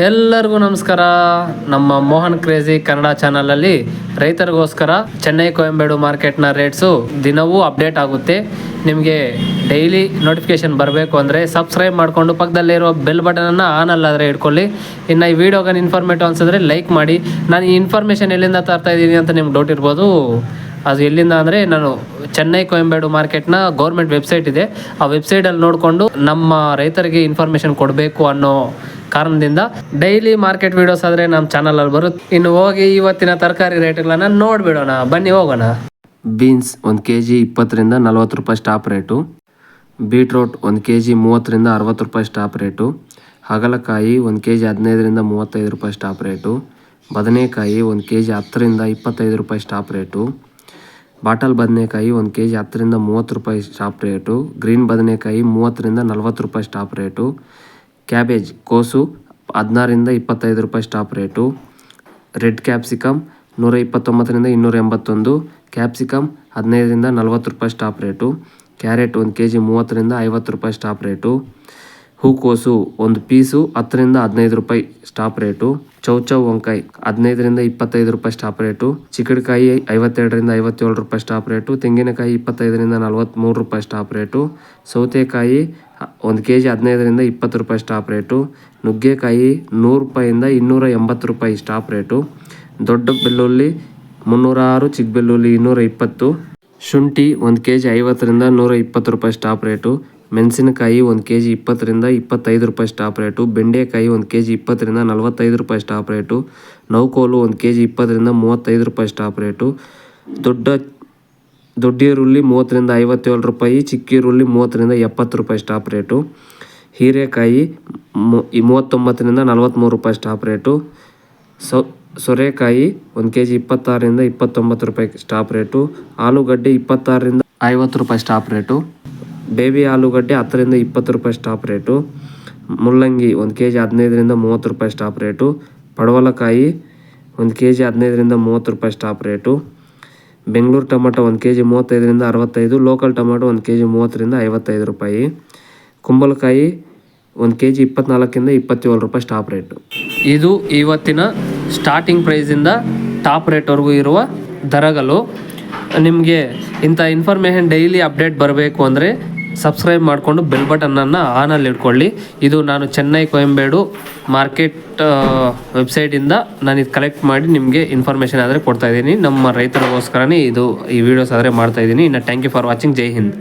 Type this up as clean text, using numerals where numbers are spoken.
ಎಲ್ಲರಿಗೂ ನಮಸ್ಕಾರ. ನಮ್ಮ ಮೋಹನ್ ಕ್ರೇಜಿ ಕನ್ನಡ ಚಾನಲಲ್ಲಿ ರೈತರಿಗೋಸ್ಕರ ಚೆನ್ನೈ ಕೊಯಂಬೇಡು ಮಾರ್ಕೆಟ್ನ ರೇಟ್ಸು ದಿನವೂ ಅಪ್ಡೇಟ್ ಆಗುತ್ತೆ. ನಿಮಗೆ ಡೈಲಿ ನೋಟಿಫಿಕೇಶನ್ ಬರಬೇಕು ಅಂದರೆ ಸಬ್ಸ್ಕ್ರೈಬ್ ಮಾಡಿಕೊಂಡು ಪಕ್ಕದಲ್ಲಿರೋ ಬೆಲ್ ಬಟನನ್ನು ಆನ್ ಅಲ್ಲಾದರೆ ಇಟ್ಕೊಳ್ಳಿ. ಇನ್ನು ಈ ವಿಡಿಯೋಗೆ ಇನ್ಫಾರ್ಮೇಟಿವ್ ಅನಿಸಿದ್ರೆ ಲೈಕ್ ಮಾಡಿ. ನಾನು ಈ ಇನ್ಫಾರ್ಮೇಷನ್ ಎಲ್ಲಿಂದ ತರ್ತಾ ಇದ್ದೀನಿ ಅಂತ ನಿಮ್ಗೆ ಡೌಟ್ ಇರ್ಬೋದು. ಅದು ಎಲ್ಲಿಂದ ಅಂದರೆ ನಾನು ಚೆನ್ನೈ ಕೊಯಂಬೇಡು ಮಾರ್ಕೆಟ್ನ ಗೌರ್ಮೆಂಟ್ ವೆಬ್ಸೈಟ್ ಇದೆ, ಆ ವೆಬ್ಸೈಟಲ್ಲಿ ನೋಡಿಕೊಂಡು ನಮ್ಮ ರೈತರಿಗೆ ಇನ್ಫಾರ್ಮೇಷನ್ ಕೊಡಬೇಕು ಅನ್ನೋ ಕಾರಣದಿಂದ ಡೈಲಿ ಮಾರ್ಕೆಟ್ ವೀಡಿಯೋಸ್ ಆದರೆ ನಮ್ಮ ಚಾನಲಲ್ಲಿ ಬರುತ್ತೆ. ಇನ್ನು ಹೋಗಿ ಇವತ್ತಿನ ತರಕಾರಿ ರೇಟ್ಗಳನ್ನು ನೋಡಿಬಿಡೋಣ, ಬನ್ನಿ ಹೋಗೋಣ. ಬೀನ್ಸ್ 1 kg 20ರಿಂದ 40 ರೂಪಾಯಿ ಸ್ಟಾಪ್ ರೇಟು. ಬೀಟ್ರೋಟ್ 1 kg 30ರಿಂದ 60 ರೂಪಾಯಿ ಸ್ಟಾಪ್ ರೇಟು. ಹಾಗಲಕಾಯಿ 1 kg 15ರಿಂದ 35 ರೂಪಾಯಿ ಸ್ಟಾಪ್ ರೇಟು. ಬದನೆಕಾಯಿ 1 kg 10ರಿಂದ 25 ರೂಪಾಯಿ ಸ್ಟಾಪ್ ರೇಟು. ಬಾಟಲ್ ಬದನೆಕಾಯಿ 1 kg 10ರಿಂದ 30 ರೂಪಾಯಿ ಸ್ಟಾಪ್ ರೇಟು. ಗ್ರೀನ್ ಬದನೆಕಾಯಿ 30ರಿಂದ 40 ರೂಪಾಯಿ ಸ್ಟಾಪ್ ರೇಟು. ಕ್ಯಾಬೇಜ್ ಕೋಸು 16ರಿಂದ 25 ರೂಪಾಯಿ ಸ್ಟಾಪ್ ರೇಟು. ರೆಡ್ ಕ್ಯಾಪ್ಸಿಕಮ್ 129ರಿಂದ 281. ಕ್ಯಾಪ್ಸಿಕಮ್ 15ರಿಂದ 40 ರೂಪಾಯಿ ಸ್ಟಾಪ್ ರೇಟು. ಕ್ಯಾರೆಟ್ 1 kg 30ರಿಂದ 50 ರೂಪಾಯಿ ಸ್ಟಾಪ್ ರೇಟು. ಹೂಕೋಸು 1 ಪೀಸು 10ರಿಂದ 15 ರೂಪಾಯಿ ಸ್ಟಾಪ್ ರೇಟು. ಚೌಚೌ ವಂಕಾಯಿ 15ರಿಂದ 25 ರೂಪಾಯಿ ಸ್ಟಾಪ್ ರೇಟು. ಚಿಕ್ಕಡಿಕಾಯಿ 52ರಿಂದ 57 ರೂಪಾಯಿ ಸ್ಟಾಪ್ ರೇಟು. ತೆಂಗಿನಕಾಯಿ 25ರಿಂದ 43 ರೂಪಾಯಿ ಸ್ಟಾಪ್ ರೇಟು. ಸೌತೆಕಾಯಿ 1 kg 15ರಿಂದ 20 ರೂಪಾಯಿ ಸ್ಟಾಪ್ ರೇಟು. ನುಗ್ಗೆಕಾಯಿ 100 ರೂಪಾಯಿಂದ 280 ರೂಪಾಯಿ ಸ್ಟಾಪ್ ರೇಟು. ದೊಡ್ಡ ಬೆಳ್ಳುಳ್ಳಿ 306, ಚಿಕ್ಕ ಬೆಳ್ಳುಳ್ಳಿ 220. ಶುಂಠಿ 1 kg 50ರಿಂದ 120 ರೂಪಾಯಿ ಸ್ಟಾಪ್ ರೇಟು. ಮೆಣಸಿನಕಾಯಿ 1 kg 20ರಿಂದ 25 ರೂಪಾಯಿ ಸ್ಟಾಪ್ ರೇಟು. ಬೆಂಡೆಕಾಯಿ 1 kg 20ರಿಂದ 45 ರೂಪಾಯಿ ಸ್ಟಾಪ್ ರೇಟು. ನೌಕೋಲು 1 kg 20ರಿಂದ 35 ರೂಪಾಯಿ ಸ್ಟಾಪ್ ರೇಟು. ದೊಡ್ಡ ಈರುಳ್ಳಿ 30ರಿಂದ 57 ರೂಪಾಯಿ. ಚಿಕ್ಕ ಈರುಳ್ಳಿ 30ರಿಂದ 70 ರೂಪಾಯಿ ಸ್ಟಾಪ್ ರೇಟು. ಹೀರೆಕಾಯಿ 39ರಿಂದ 43 ರೂಪಾಯಿ ಸ್ಟಾಪ್ ರೇಟು. ಸೋರೆಕಾಯಿ 1 kg 26ರಿಂದ 29 ರೂಪಾಯಿ ಸ್ಟಾಪ್ ರೇಟು. ಆಲೂಗಡ್ಡೆ 26ರಿಂದ 50 ರೂಪಾಯಿ ಸ್ಟಾಪ್ ರೇಟು. ಬೇಬಿ ಆಲೂಗಡ್ಡೆ 10ರಿಂದ 20 ರೂಪಾಯಿ ಸ್ಟಾಪ್ ರೇಟು. ಮುಲ್ಲಂಗಿ 1 kg 15ರಿಂದ 30 ರೂಪಾಯಿ ಸ್ಟಾಪ್ ರೇಟು. ಪಡವಲಕಾಯಿ 1 kg 15ರಿಂದ 30 ರೂಪಾಯಿ stop rate. Bengaluru tomato 1 kg 35ರಿಂದ 65. Local tomato 1 kg 30ರಿಂದ 55 ರೂಪಾಯಿ. ಕುಂಬಳಕಾಯಿ 1 kg 24ರಿಂದ 27 ರೂಪಾಯಿ ಸ್ಟಾಪ್ ರೇಟು. ಇದು ಇವತ್ತಿನ ಸ್ಟಾರ್ಟಿಂಗ್ ಪ್ರೈಸಿಂದ ಟಾಪ್ ರೇಟ್ವರೆಗೂ ಇರುವ ದರಗಳು. ನಿಮಗೆ ಇಂಥ ಇನ್ಫಾರ್ಮೇಷನ್ ಡೈಲಿ ಅಪ್ಡೇಟ್ ಬರಬೇಕು ಅಂದರೆ ಸಬ್ಸ್ಕ್ರೈಬ್ ಮಾಡಿಕೊಂಡು ಬೆಲ್ ಬಟನನ್ನು ಆನಲ್ಲಿ ಇಟ್ಕೊಳ್ಳಿ. ಇದು ನಾನು ಚೆನ್ನೈ ಕೊಯಂಬೇಡು ಮಾರ್ಕೆಟ್ ವೆಬ್ಸೈಟಿಂದ ನಾನು ಇದು ಕಲೆಕ್ಟ್ ಮಾಡಿ ನಿಮಗೆ ಇನ್ಫಾರ್ಮೇಷನ್ ಆದರೆ ಕೊಡ್ತಾಯಿದ್ದೀನಿ. ನಮ್ಮ ರೈತರಿಗೋಸ್ಕರನೇ ಈ ವಿಡಿಯೋಸ್ ಆದರೆ ಮಾಡ್ತಾಯಿದ್ದೀನಿ. ಇನ್ನು ಥ್ಯಾಂಕ್ ಯು ಫಾರ್ ವಾಚಿಂಗ್. ಜೈ ಹಿಂದ್.